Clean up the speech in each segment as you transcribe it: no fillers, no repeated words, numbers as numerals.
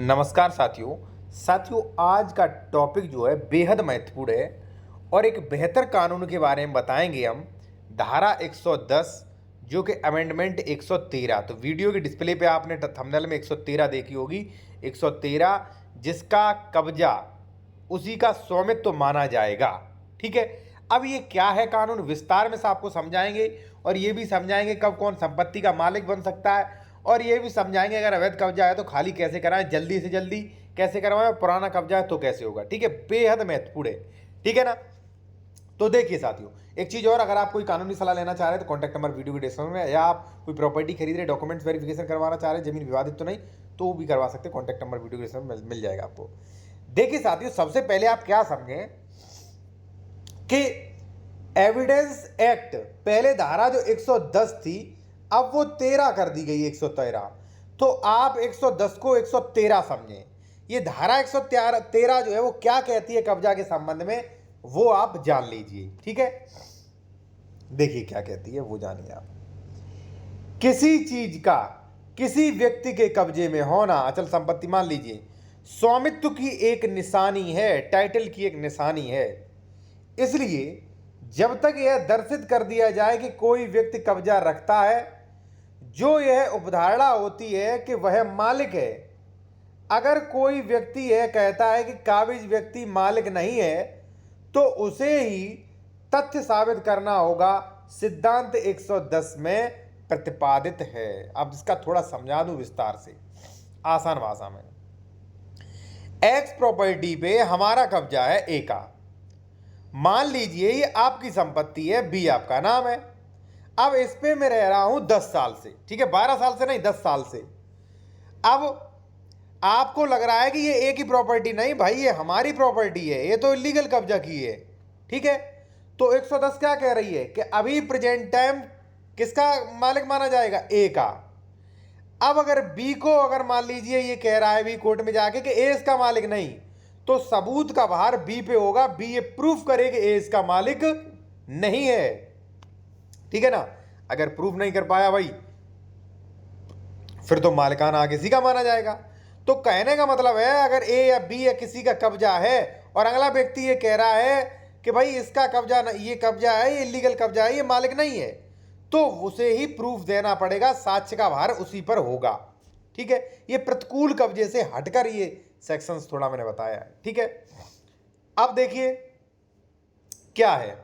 नमस्कार साथियों आज का टॉपिक जो है बेहद महत्वपूर्ण है और एक बेहतर कानून के बारे में बताएंगे हम। धारा 110 जो कि अमेंडमेंट 113। तो वीडियो की डिस्प्ले पे आपने थंबनेल में 113 देखी होगी। 113 जिसका कब्जा उसी का स्वामित्व तो माना जाएगा। ठीक है, अब ये क्या है कानून विस्तार में से आपको समझाएंगे और ये भी समझाएंगे कब कौन संपत्ति का मालिक बन सकता है और ये भी समझाएंगे अगर अवैध कब्जा है तो खाली कैसे कराएं, जल्दी से जल्दी कैसे करवाएं और पुराना कब्जा है तो कैसे होगा। ठीक है, बेहद महत्वपूर्ण है। ठीक है ना। तो देखिए साथियों, एक चीज और, अगर आप कोई कानूनी सलाह लेना चाह रहे हैं तो कॉन्टैक्ट नंबर वीडियो के डिस्क्रिप्शन में, या आप कोई प्रॉपर्टी खरीद रहे, डॉक्यूमेंट्स वेरिफिकेशन करवाना चाह रहे हैं, जमीन विवादित तो नहीं, तो वो भी करवा सकते हैं। कॉन्टैक्ट नंबर वीडियो के डिस्क्रिप्शन में मिल जाएगा आपको। देखिए साथियों, सबसे पहले आप क्या समझें कि एविडेंस एक्ट पहले धारा जो 110 थी अब वो 13 कर दी गई 113। तो आप 110 को 113 समझें। ये धारा 113 जो है वो क्या कहती है कब्जा के संबंध में, वो आप जान लीजिए। ठीक है, देखिए क्या कहती है वो जानिए आप। किसी चीज का किसी व्यक्ति के कब्जे में होना, अचल संपत्ति मान लीजिए, स्वामित्व की एक निशानी है, टाइटल की एक निशानी है। इसलिए जब तक यह दर्शित कर दिया जाए कि कोई व्यक्ति कब्जा रखता है, जो यह उपधारणा होती है कि वह मालिक है। अगर कोई व्यक्ति यह कहता है कि काबिज व्यक्ति मालिक नहीं है तो उसे ही तथ्य साबित करना होगा, सिद्धांत 110 में प्रतिपादित है। अब इसका थोड़ा समझा दूं विस्तार से आसान भाषा में। एक्स प्रॉपर्टी पे हमारा कब्जा है ए का, मान लीजिए ये आपकी संपत्ति है, बी आपका नाम है। अब इस पे मैं रह रहा हूं 10 साल से। ठीक है, 12 साल से नहीं, 10 साल से। अब आपको लग रहा है कि ये एक ही प्रॉपर्टी, नहीं भाई ये हमारी प्रॉपर्टी है, ये तो इलीगल कब्जा की है। ठीक है, तो 110 क्या कह रही है कि अभी प्रेजेंट टाइम किसका मालिक माना जाएगा, ए का। अब अगर बी को, अगर मान लीजिए ये कह रहा है बी कोर्ट में जाके कि ए इसका मालिक नहीं, तो सबूत का भार बी पे होगा। बी ये प्रूफ करे कि ए इसका मालिक नहीं है। ठीक है ना। अगर प्रूफ नहीं कर पाया भाई, फिर तो मालिकाना आगे किसी का माना जाएगा। तो कहने का मतलब है अगर ए या बी या किसी का कब्जा है और अगला व्यक्ति ये कह रहा है कि भाई इसका कब्जा, ये कब्जा है, ये इलीगल कब्जा है, ये मालिक नहीं है, तो उसे ही प्रूफ देना पड़ेगा, साक्ष्य का भार उसी पर होगा। ठीक है, ये प्रतिकूल कब्जे से हटकर ये सेक्शंस थोड़ा मैंने बताया है। ठीक है, अब देखिए क्या है।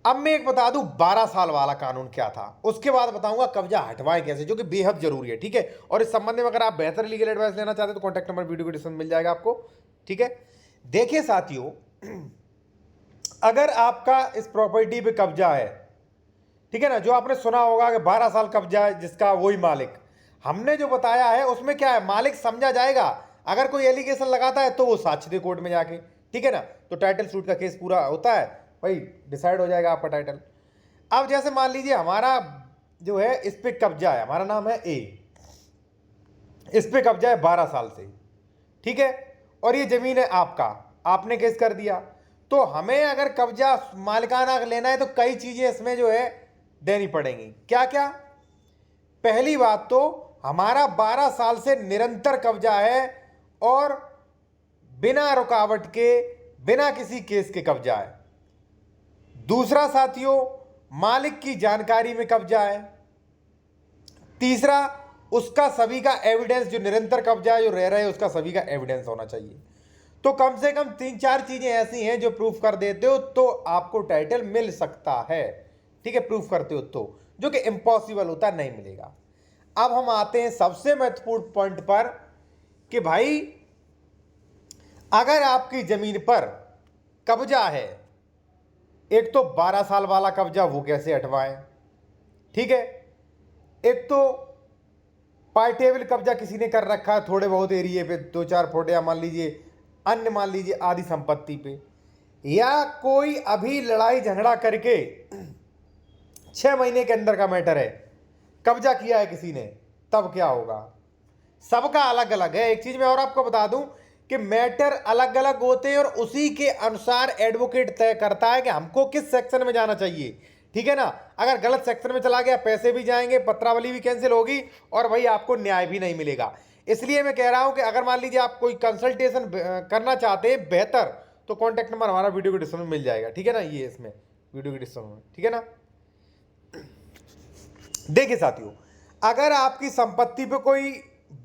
अब मैं एक बता दूं 12 साल वाला कानून क्या था, उसके बाद बताऊंगा कब्जा हटवाएं कैसे, जो कि बेहद जरूरी है। ठीक है, और इस संबंध में अगर आप बेहतर लीगल एडवाइस लेना चाहते हैं तो कॉन्टैक्ट नंबर वीडियो के डिस्क्रिप्शन में मिल जाएगा आपको। ठीक है, देखिए साथियों, अगर आपका इस प्रॉपर्टी पे कब्जा है, ठीक है ना, जो आपने सुना होगा कि 12 साल कब्जा है जिसका वही मालिक, हमने जो बताया है उसमें क्या है, मालिक समझा जाएगा। अगर कोई एलिगेशन लगाता है तो वो साक्ष्य दे कोर्ट में जाके। ठीक है ना, तो टाइटल सूट का केस पूरा होता है भाई, डिसाइड हो जाएगा आपका टाइटल। अब जैसे मान लीजिए हमारा जो है इस पे कब्जा है, हमारा नाम है ए, इस पे कब्जा है 12 साल से। ठीक है, और ये जमीन है आपका, आपने केस कर दिया, तो हमें अगर कब्जा मालिकाना लेना है तो कई चीजें इसमें जो है देनी पड़ेंगी। क्या क्या? पहली बात तो हमारा 12 साल से निरंतर कब्जा है और बिना रुकावट के, बिना किसी केस के कब्जा है। दूसरा साथियों, मालिक की जानकारी में कब्जा है। तीसरा, उसका सभी का एविडेंस, जो निरंतर कब्जा है, जो रह रहा है, उसका सभी का एविडेंस होना चाहिए। तो कम से कम 3-4 चीजें ऐसी हैं जो प्रूफ कर देते हो तो आपको टाइटल मिल सकता है। ठीक है, प्रूफ करते हो तो, जो कि इम्पॉसिबल होता, नहीं मिलेगा। अब हम आते हैं सबसे महत्वपूर्ण पॉइंट पर कि भाई अगर आपकी जमीन पर कब्जा है, एक तो 12 साल वाला कब्जा, वो कैसे हटवाएं। ठीक है, एक तो पार्टेबल कब्जा किसी ने कर रखा है थोड़े बहुत एरिया पे, 2-4 फुट, या मान लीजिए अन्य, मान लीजिए आधी संपत्ति पे, या कोई अभी लड़ाई झगड़ा करके 6 महीने के अंदर का मैटर है, कब्जा किया है किसी ने, तब क्या होगा। सबका अलग अलग है। एक चीज मैं और आपको बता दूं कि मैटर अलग अलग होते हैं और उसी के अनुसार एडवोकेट तय करता है कि हमको किस सेक्शन में जाना चाहिए। ठीक है ना, अगर गलत सेक्शन में चला गया पैसे भी जाएंगे, पत्रावली भी कैंसिल होगी और भाई आपको न्याय भी नहीं मिलेगा। इसलिए मैं कह रहा हूं कि अगर मान लीजिए आप कोई कंसल्टेशन करना चाहते हैं बेहतर, तो कॉन्टैक्ट नंबर हमारा वीडियो के डिस्क्रिप्शन में मिल जाएगा, ठीक है ना, ये इसमें वीडियो के डिस्क्रिप्शन में, ठीक है ना। देखिए साथियों, अगर आपकी संपत्ति पे कोई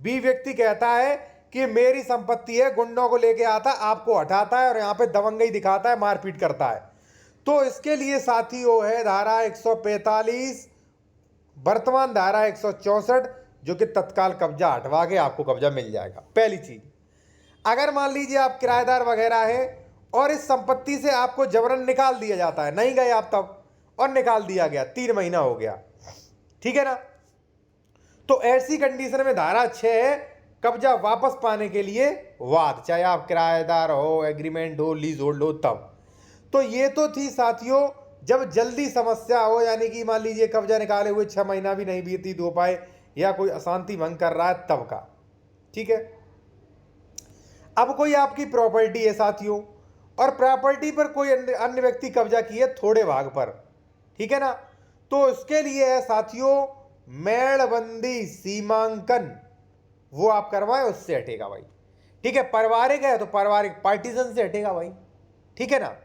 बी व्यक्ति कहता है कि मेरी संपत्ति है, गुंडों को लेके आता है, आपको हटाता है और यहाँ पे दबंगई दिखाता है, मारपीट करता है, तो इसके लिए साथियों है धारा 145, वर्तमान धारा 164, जो कि तत्काल कब्जा हटवा के आपको कब्जा मिल जाएगा। पहली चीज, अगर मान लीजिए आप किराएदार वगैरह है और इस संपत्ति से आपको जबरन निकाल दिया जाता है, नहीं गए आप तब और निकाल दिया गया, 3 महीना हो गया, ठीक है ना, तो ऐसी कंडीशन में धारा 6 है कब्जा वापस पाने के लिए वाद, चाहे आप किराएदार हो, एग्रीमेंट हो, लीज होल्ड हो, तब। तो ये तो थी साथियों जब जल्दी समस्या हो, यानी कि मान लीजिए कब्जा निकाले हुए 6 महीना भी नहीं बीती हो पाए या कोई अशांति भंग कर रहा है, तब का, ठीक है। अब कोई आपकी प्रॉपर्टी है साथियों और प्रॉपर्टी पर कोई अन्य व्यक्ति कब्जा किए थोड़े भाग पर, ठीक है ना, तो इसके लिए है साथियों मेड़बंदी सीमांकन, वो आप करवाए उससे हटेगा भाई, ठीक है। पारिवारिक है तो पारिवारिक पार्टीशन से हटेगा भाई, ठीक है ना,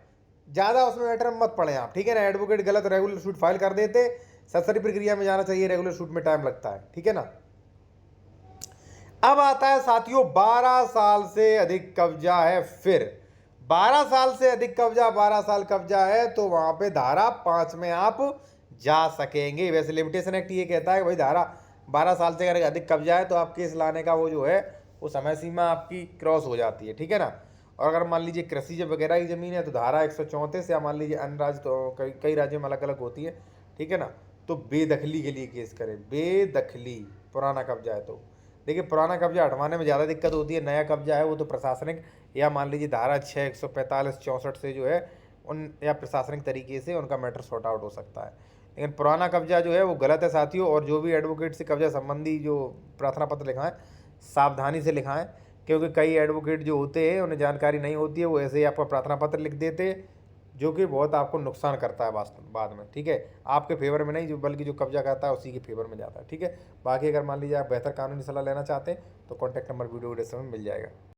ज्यादा उसमें मैटर में मत पड़े आप, ठीक है ना। एडवोकेट गलत रेगुलर सूट फाइल कर देते, सत्सरी प्रक्रिया में जाना चाहिए, रेगुलर सूट में टाइम लगता है, ठीक है ना। अब आता है साथियों 12 साल से अधिक कब्जा है, फिर 12 साल से अधिक कब्जा, 12 साल कब्जा है तो वहां पे धारा 5 में आप जा सकेंगे। वैसे लिमिटेशन एक्ट ये कहता है भाई धारा 12 साल से अगर अधिक कब्जा है तो आप केस लाने का वो जो है वो समय सीमा आपकी क्रॉस हो जाती है, ठीक है ना। और अगर मान लीजिए कृषि वगैरह की जमीन है तो धारा 134 या मान लीजिए अन्य राज्य, तो कई राज्यों में अलग अलग होती है, ठीक है ना, तो बेदखली के लिए केस करें, बेदखली पुराना कब्जा है तो। देखिए पुराना कब्जा हटवाने में ज़्यादा दिक्कत होती है, नया कब्जा है वो तो प्रशासनिक या मान लीजिए धारा 6, 145, 64 से जो है उन या प्रशासनिक तरीके से उनका मैटर सॉर्ट आउट हो सकता है। लेकिन पुराना कब्जा जो है वो गलत है साथियों, और जो भी एडवोकेट से कब्जा संबंधी जो प्रार्थना पत्र लिखाएं सावधानी से लिखाएं, क्योंकि कई एडवोकेट जो होते हैं उन्हें जानकारी नहीं होती है, वो ऐसे ही आपका प्रार्थना पत्र लिख देते हैं जो कि बहुत आपको नुकसान करता है बाद में, ठीक है। आपके फेवर में नहीं, जो बल्कि जो कब्जा करता है उसी के फेवर में जाता है, ठीक है। बाकी अगर मान लीजिए आप बेहतर कानूनी सलाह लेना चाहते हैं तो कॉन्टैक्ट नंबर वीडियो डिस्क्रिप्शन में मिल जाएगा।